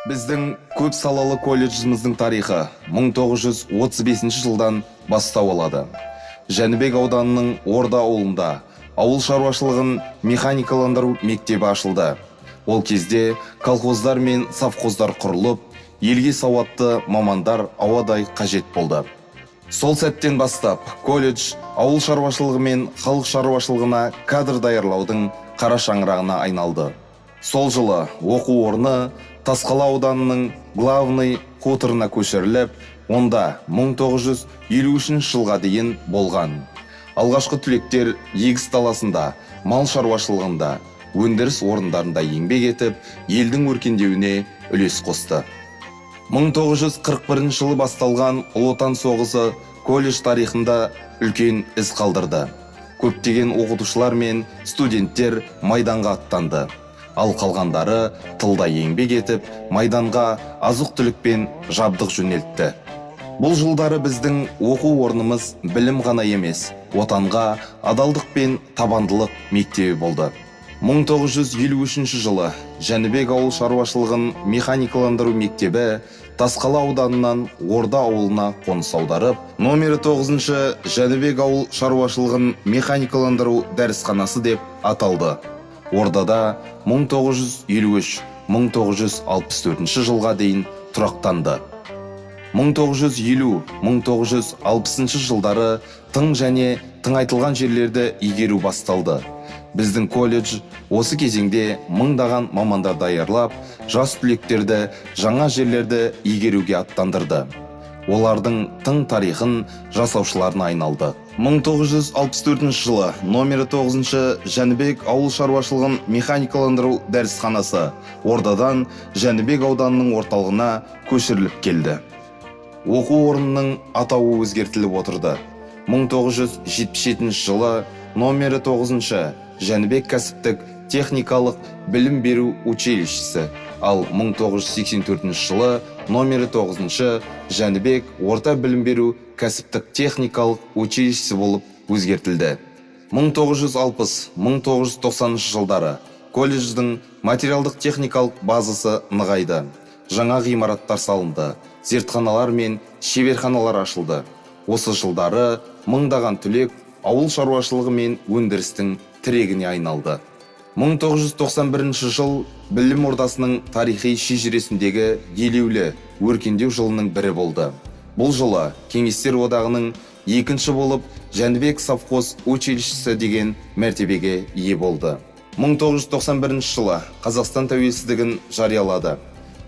Біздің көп салалы колледжіміздің тарихы 1935 жылдан бастау алады. Жәнібек ауданының Орда ауылында ауыл шаруашылығын механикаландыру мектебі ашылды. Ол кезде колхоздар мен совхоздар құрылып, елге сауатты мамандар ауадай қажет болды. Сол сәттен бастап колледж ауыл шаруашылығы мен халық шаруашылығына кадр даярлаудың қара шаңырағына айналды. Сол жылы оқу орны Тасқала ауданының главный хуторына көшіріліп, онда 1953 жылға дейін болған. Алғашқы түлектер егіс даласында, мал шаруашылығында, өндіріс орындарында еңбек етіп, елдің өркендеуіне үлес қосты. 1941 жылы басталған Ұлы Отан соғысы колледж тарихында үлкен із қалдырды. Көптеген оқытушылар мен студенттер майданға аттанды. Ал қалғандары тылда еңбек етіп, майданға азық-түлік пен жабдық жөнелтті. Бұл жылдары біздің оқу орнымыз білім ғана емес, отанға адалдық пен табандылық мектебі болды. 1953 жылы Жәнібек ауыл шаруашылығын механикаландыру мектебі Тасқала ауданынан Орда ауылына қоныс аударып, номері 9 Жәнібек ауыл шаруашылығын механикаландыру дәрісханасы деп аталды. Ордада 1953-1964 жылға дейін тұрақтанды. 1950-1960 жылдары тың және тыңайтылған жерлерді игеру басталды. Біздің колледж осы кезеңде мыңдаған мамандар даярлап, жас түлектерді жаңа жерлерді игеруге аттандырды. Олардың тың тарихын жасаушыларына айналды. 1964 жылы номері 9 Жәнібек ауыл шаруашылығын механикаландыру дәрісханасы Ордадан Жәнібек ауданының орталығына көшіріліп келді. Оқу орнының атауы өзгертіліп отырды. 1977 жылы номері 9 Жәнібек кәсіптік техникалық білім беру училищесі, ал 1984 жылы номері 9 Жәнібек орта білім беру кәсіптік техникалық училищесі болып өзгертілді. 1960-1990 жылдары колледждің материалдық техникалық базасы нығайды. Жаңа ғимараттар салынды, зертханалар мен шеберханалар ашылды. Осы жылдары мыңдаған түлек ауыл шаруашылығы мен өндірістің тірегіне айналды. 1991 жыл білім ордасының тарихи шежіресіндегі елеулі өркендеу жылының бірі болды. Бұл жылы Кеңестер одағының екінші болып Жәнібек совхоз училищесі деген мәртебеге ие болды. 1991 жылы Қазақстан тәуелсіздігін жариялады.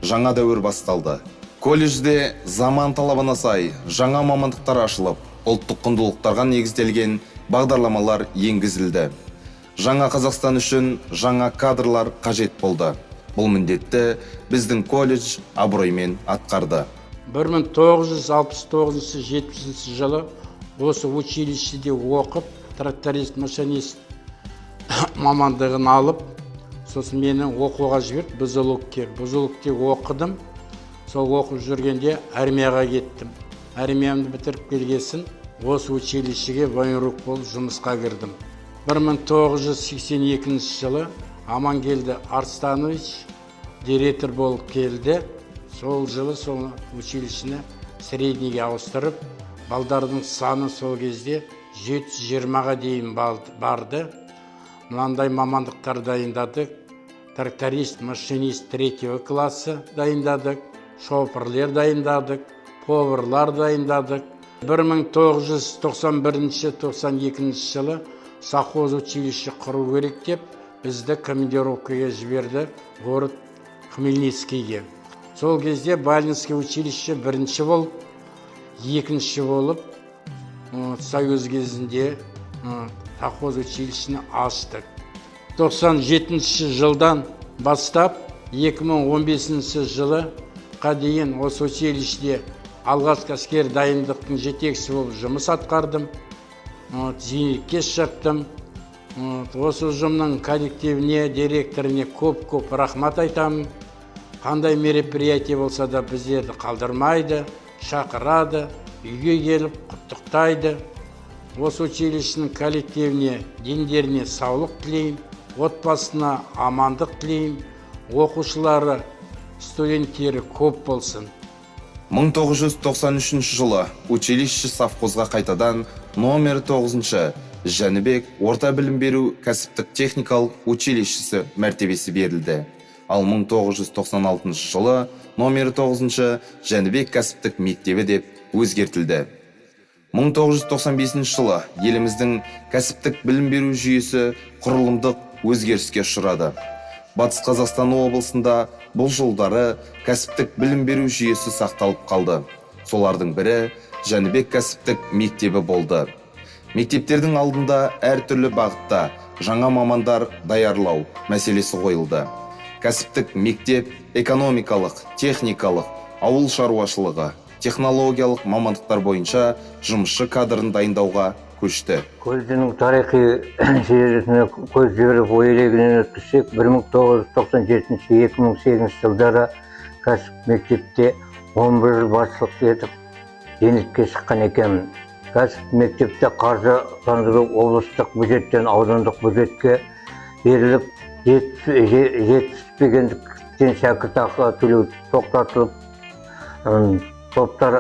Жаңа дәуір басталды. Колледжде заман талабына сай жаңа мамандықтар ашылып, ұлттық құндылықтарға негізделген бағдарламалар енгізілді. Жаңа Қазақстан үшін жаңа кадрлар қажет болды. Бұл міндетті біздің колледж абыроймен атқарды. 1969-70 жылы осы училищеде оқып, тракторист, машинист мамандығын алып, сосын мені оқуға жіберді Бузулукке оқыдым. Сол оқып жүргенде армияға кеттім. Армиямды бітіріп келгесін, осы училищеге военрук болып жұмысқа кірдім. 1982 жылы Амангелді Арстанович директор болып келді. Сол жылы сол училищені среднейге ауыстырып, балдардың саны сол кезде 720-ға дейін барды. Мынандай мамандықтар дайындадық. Тракторист, машинист 3 классы дайындадық. Шоферлер дайындадық. Поварлар дайындадық. 1991-92 жылы совхоз училище құру керек деп, бізді командировкаға жіберді город Хмельницкийге. Сол кезде Балинский училище бірінші болып, екінші болып, Союз кезінде совхоз училищені аштық. 97 жылдан бастап 2015 жылы дейін осы училищеде алғашқы әскер дайындықтың жетекшісі болып жұмыс атқардым. Зейнетке шықтым. Осы ұжымның коллективіне, директоріне көп рахмат айтамын. Қандай мероприятие болса да біздерді қалдырмайды, шақырады, үйге келіп құттықтайды. Осы училищенің коллективіне, дендеріне саулық тілеймін, отбасына амандық тілеймін. Оқушылары студенттері көп болсын. 1993 жылы училище совхозға қайтадан номер 9 Жәнібек орта білім беру кәсіптік техникалық училищесі мәртебесі берілді. Ал 1996 жылы номер 9 Жәнібек кәсіптік мектебі деп өзгертілді. 1995 жылы еліміздің кәсіптік білім беру жүйесі құрылымдық өзгеріске ұшырады. Батыс Қазақстан облысында бұл жылдары кәсіптік білім беру жүйесі сақталып қалды. Солардың бірі Жәнібек кәсіптік мектебі болды. Мектептердің алдында әртүрлі бағытта жаңа мамандар даярлау мәселесі қойылды. Кәсіптік мектеп экономикалық, техникалық, ауыл шаруашылығы, технологиялық мамандықтар бойынша жұмысшы кадрын дайындауға көшті. Колледждің тарихи желісіне көз жіберіп ойрегінен өткізсек, 1997-2008 жылдары кәсіп мектепте 11 жыл басшылық етіп зейнетке шыққан екенмін. Кәсіп мектепте қаржыландыру облыстық бюджеттен аудандық бюджетке беріліп, жетіспегендіктен шәкіртақы төлеу тоқтатылып, топтар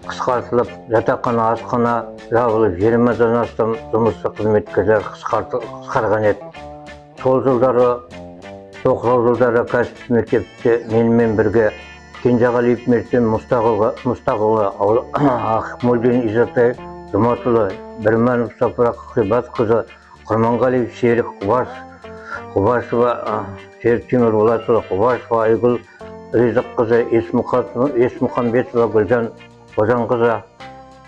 қысқартылып, жатақхана, асхана жабылып, 20-дан астам жұмысшы қызметкерлер қысқарған еді. Сол жылдары, 90 жылдары кәсіп мектепте менімен бірге Кенжеғалиев Мерсен, Мұстағұлы, Ақмолдин Изатай, Жұматұлы, Бірманов Сапырақ Қибасқызы, Құрманғалиев Серік Құбашева, Серік Темірболатұлы Құбашева, Айгүл Ризыққызы, Есмұхамбетова Гүлжан Қожанқызы,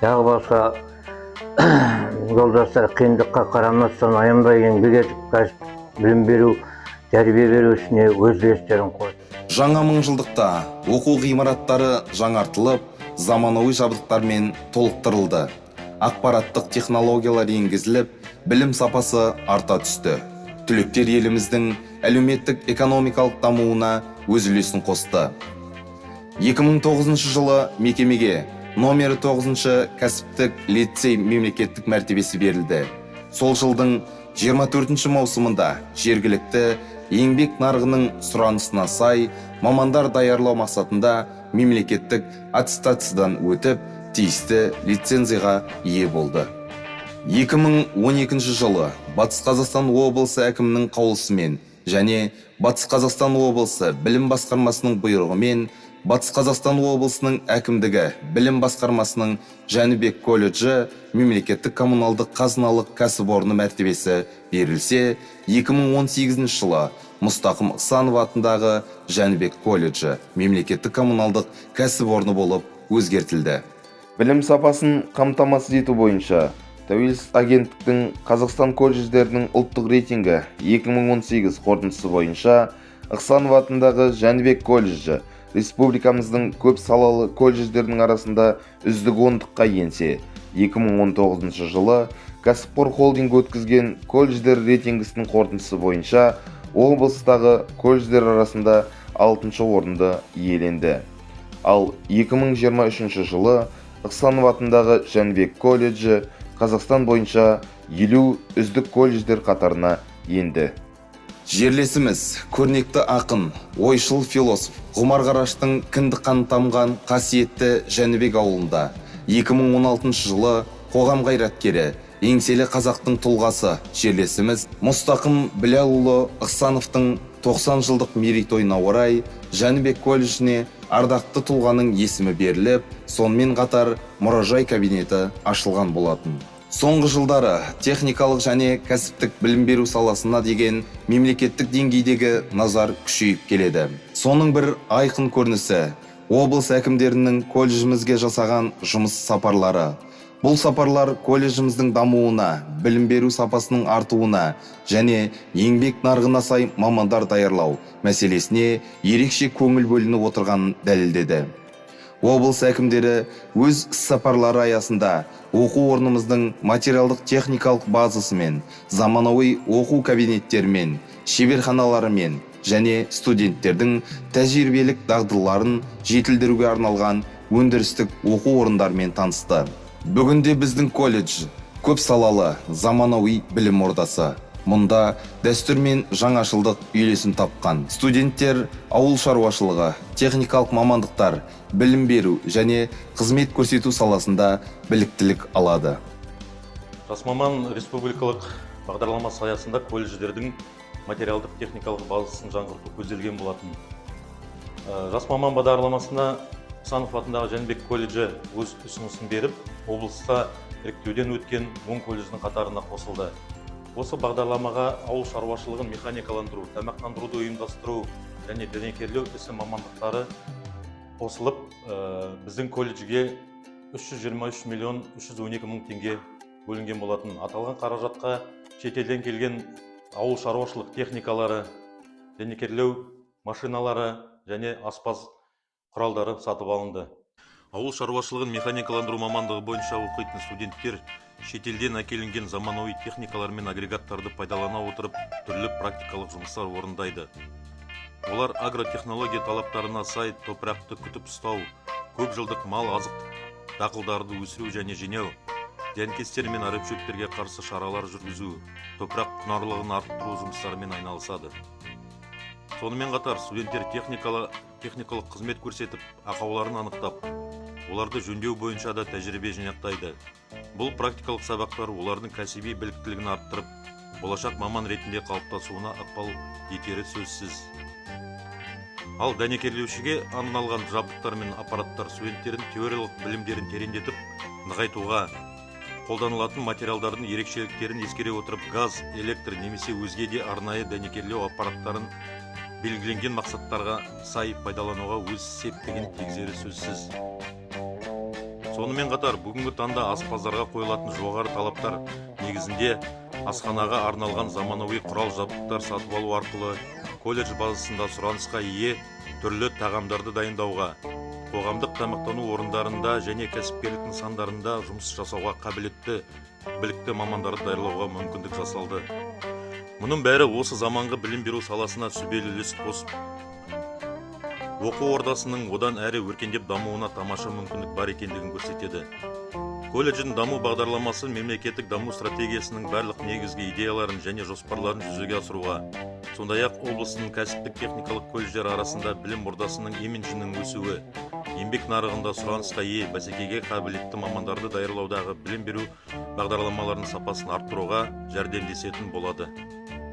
тағы басқа жолдастар қиындыққа қарамастан аянбай еңбек етіп кәсіп білім беру, тәрбие беру ісіне өз үлестерін қосты. Жаңа мыңжылдықта оқу ғимараттары жаңартылып, заманауи жабдықтармен толықтырылды. Ақпараттық технологиялар енгізіліп, білім сапасы арта түсті. Түлектер еліміздің әлеуметтік экономикалық дамуына өз үлесін қосты. 2009 жылы мекемеге номер 9 кәсіптік лицей мемлекеттік мәртебесі берілді. Сол жылдың 24 маусымында жергілікті еңбек нарығының сұранысына сай мамандар даярлау мақсатында мемлекеттік аттестациядан өтіп, тиісті лицензияға ие болды. 2012 жылы Батыс Қазақстан облысы әкімінің қаулысымен және Батыс Қазақстан облысы білім басқармасының бұйрығымен Батыс Қазақстан облысының әкімдігі білім басқармасының Жәнібек колледжі мемлекеттік коммуналдық қазыналық кәсіпорны мәртебесі берілсе, 2018 жылы Мұстақым Ықсанов атындағы Жәнібек колледжі мемлекеттік коммуналдық кәсіпорны болып өзгертілді. Білім сапасын қамтамасыз ету бойынша Тәуелсіз агенттіктің Қазақстан колледждерінің ұлттық рейтингі 2018 қорытындысы бойынша Ықсанов атындағы Жәнібек колледжі республикамыздың көп салалы колледждерінің арасында үздік ондыққа енсе, 2019 жылы кәсіпқор холдинг өткізген колледждер рейтингісінің қорытындысы бойынша облыстағы колледждер арасында 6-шы орынды иеленді. Ал 2023 жылы Ықсанов атындағы Жәнібек колледжі Қазақстан бойынша 50 үздік колледждер қатарына енді. Жерлесіміз, көрнекті ақын, ойшыл философ, Ғұмар Қараштың кіндік қаны тамған қасиетті Жәнібек ауылында 2016 жылы қоғам қайраткері, еңселі қазақтың тұлғасы жерлесіміз Мұстақым Біләлұлы Ықсановтың 90 жылдық мерейтойына орай Жәнібек колледжіне ардақты тұлғаның есімі беріліп, сонымен қатар мұражай кабинеті ашылған болатын. Соңғы жылдары техникалық және кәсіптік білім беру саласына деген мемлекеттік деңгейдегі назар күшейіп келеді. Соның бір айқын көрінісі облыс әкімдерінің колледжімізге жасаған жұмыс сапарлары. Бұл сапарлар колледжіміздің дамуына, білім беру сапасының артуына және еңбек нарығына сай мамандар даярлау мәселесіне ерекше көңіл бөлініп отырғанын дәлелдеді. Облыс әкімдері өз сапарлары аясында оқу орнымыздың материалдық техникалық базасымен, заманауи оқу кабинеттерімен, шеберханаларымен және студенттердің тәжірибелік дағдыларын жетілдіруге арналған өндірістік оқу орындарымен танысты. Бүгінде біздің колледж көп салалы заманауи білім ордасы. Мұнда дәстүр мен жаңашылдық үйлесім тапқан. Студенттер ауыл шаруашылығы, техникалық мамандықтар, білім беру және қызмет көрсету саласында біліктілік алады. Жас маман республикалық бағдарламасы аясында колледждердің материалдық техникалық базасын жаңғырту көзделген болатын. Жас маман бағдарламасына Санов атындағы Жәнібек колледжі өз ұсынысын беріп, облыста іріктеуден өткен 10 колледждің қатарына қосылды. Осы бағдарламаға ауыл шаруашылығын механикаландыру, тамақтандыруды ұйымдастыру және дәнекерлеу ісі мамандықтары қосылып, біздің колледжге 323 миллион 312 мың теңге бөлінген болатын. Аталған қаражатқа шетелден келген ауыл шаруашылық техникалары, дәнекерлеу машиналары және аспаз құралдары сатып алынды. Ауыл шаруашылығын механикаландыру мамандығы бойынша оқитын студенттер шетелден әкелінген заманауи техникалар мен агрегаттарды пайдалана отырып, түрлі практикалық жұмыстар орындайды. Олар агротехнология талаптарына сай топырақты күтіп ұстау, көп жылдық мал азықтық дақылдарды өсіру және жинау, зиянкестер мен арапшөптерге қарсы шаралар жүргізу, топырақ құнарлылығын арттыру жұмыстарымен айналысады. Сонымен қатар студенттер техникалық қызмет көрсетіп, ақауларын анықтап, оларды жөндеу бойынша да тәжірибе жинақтайды. Бұл практикалық сабақтар олардың кәсіби біліктілігін арттырып, болашақ маман ретінде қалыптасуына ықпал етері сөзсіз. Ал дәнекерлеушіге арналған жабдықтар мен аппараттар студенттердің теориялық білімдерін тереңдетіп, нығайтуға, қолданылатын материалдардың ерекшеліктерін ескере отырып, газ, электр немесе өзге де арнайы дәнекерлеу аппараттарын белгіленген мақсаттарға сай пайдалануға өз септігін тигізері сөзсіз. Сонымен қатар, бүгінгі таңда аспаздарға қойылатын жоғары талаптар негізінде асханаға арналған заманауи құрал жабдықтар сатып алу арқылы колледж базасында сұранысқа ие түрлі тағамдарды дайындауға, қоғамдық тамақтану орындарында және кәсіпкерлік нысандарында жұмыс жасауға қабілетті, білікті мамандарды даярлауға мүмкіндік жасалды. Мұның бәрі осы заманғы білім беру саласына сүбелі үлес қосып, оқу ордасының одан әрі өркендеп дамуына тамаша мүмкіндік бар екендігін көрсетеді. Колледждің даму бағдарламасы мемлекеттік даму стратегиясының барлық негізгі идеяларын және жоспарларын жүзеге асыруға, сондай-ақ облысының кәсіптік техникалық колледждер арасында білім ордасының имиджінің өсуі, еңбек нарығында сұранысқа ие бәсекеге қабілетті мамандарды даярлаудағы білім беру бағдарламаларының сапасын арттыруға жәрдемдесетін болады.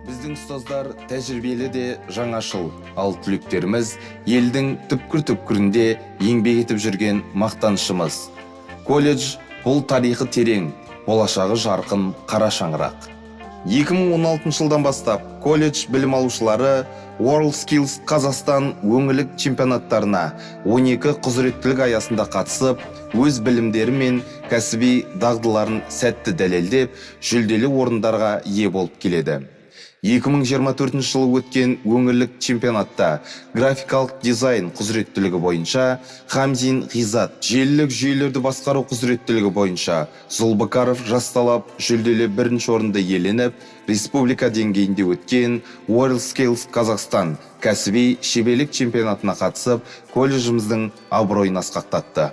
Біздің ұстаздар тәжірибелі де жаңашыл, ал түлектеріміз елдің түпкір-түпкірінде еңбек етіп жүрген мақтанышымыз. Колледж бұл тарихы терең, болашағы жарқын қара шаңырақ. 2016 жылдан бастап колледж білім алушылары WorldSkills Қазақстан өңірлік чемпионаттарына 12 құзыреттілік аясында қатысып, өз білімдері мен кәсіби дағдыларын сәтті дәлелдеп, жүлделі орындарға ие болып келеді. 2024 жылы өткен өңірлік чемпионатта графикалық дизайн құзыреттілігі бойынша Хамзин Ғизат, желілік жүйелерді басқару құзыреттілігі бойынша Зұлбықаров Жасталап жүлделі бірінші орынды иеленіп, республика деңгейінде өткен WorldSkills Қазақстан кәсіби шеберлік чемпионатына қатысып, колледжіміздің абыройын асқақтатты.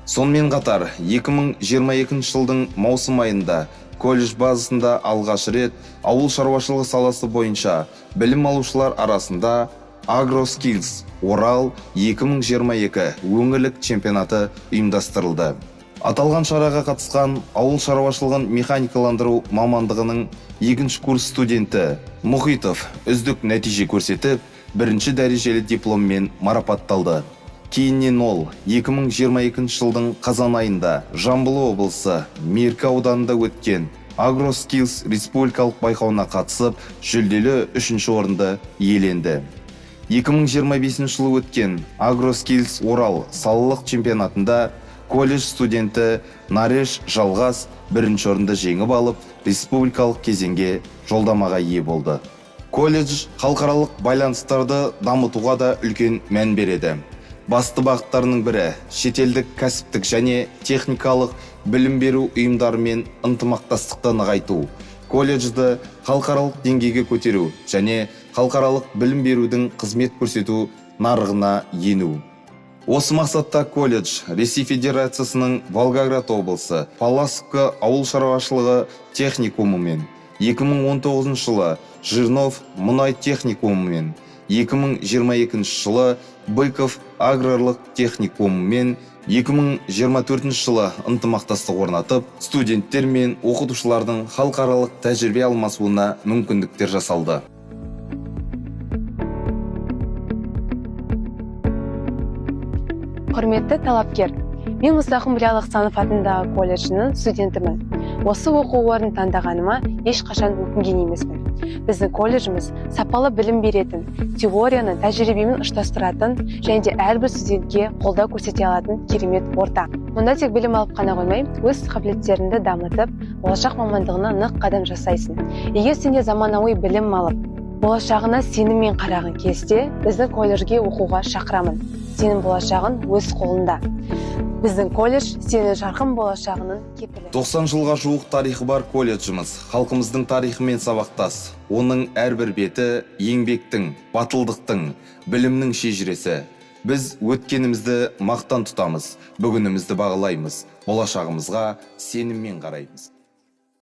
Сонымен қатар 2022 жылдың маусым айында колледж базасында алғаш рет ауыл шаруашылығы саласы бойынша білім алушылар арасында AgroSkills Орал 2022 өңірлік чемпионаты ұйымдастырылды. Аталған шараға қатысқан ауыл шаруашылығын механикаландыру мамандығының 2-ші курс студенті Мұхитов үздік нәтиже көрсетіп, 1-ші дәрежелі дипломмен марапатталды. Кейіннен ол 2022 жылдың қазан айында Жамбыл облысы Меркі ауданында өткен AgroSkills республикалық байқауына қатысып, жүлделі 3-ші орынды иеленді. 2025 жылы өткен AgroSkills Орал салалық чемпионатында колледж студенті Нареш Жалғас 1-ші орынды жеңіп алып, республикалық кезеңге жолдамаға ие болды. Колледж халықаралық байланыстарды дамытуға да үлкен мән береді. Басты бағыттарының бірі шетелдік кәсіптік және техникалық білім беру ұйымдарымен ынтымақтастықты нығайту, колледжді халықаралық деңгейге көтеру және халықаралық білім берудің қызмет көрсету нарығына ену. Осы мақсатта колледж Ресей Федерациясының Волгоград облысы Паласовка ауыл шаруашылығы техникумымен 2019 жылы Жирнов мұнай техникумымен, 2022 жылы Быков аграрлық техникумымен, 2024 жылы ынтымақтастық орнатып, студенттер мен оқытушылардың халықаралық тәжірибе алмасуына мүмкіндіктер жасалды. Құрметті талапкер, мен Мұстақым Біләл Ықсанов атындағы колледжінің студентімін. Осы оқу орнын таңдағаныма ешқашан өкінген емеспін. Біздің колледжіміз сапалы білім беретін, теорияны тәжірибемен ұштастыратын және де әрбір студентке қолдау көрсете алатын керемет орта. Мұнда тек білім алып қана қоймай, өз қабілеттеріңді дамытып, болашақ мамандығына нық қадам жасайсың. Егер сенде заманауи білім алып, болашағына сеніммен қараған кезде, біздің колледжге оқуға шақырамын. Сенің болашағың өз қолында. Біздің колледж сенің жарқын болашағының кепілі. 90 жылға жуық тарихы бар колледжіміз халқымыздың тарихымен сабақтас. Оның әрбір беті еңбектің, батылдықтың, білімнің шежіресі. Біз өткенімізді мақтан тұтамыз, бүгінімізді бағалаймыз, болашағымызға сеніммен қараймыз.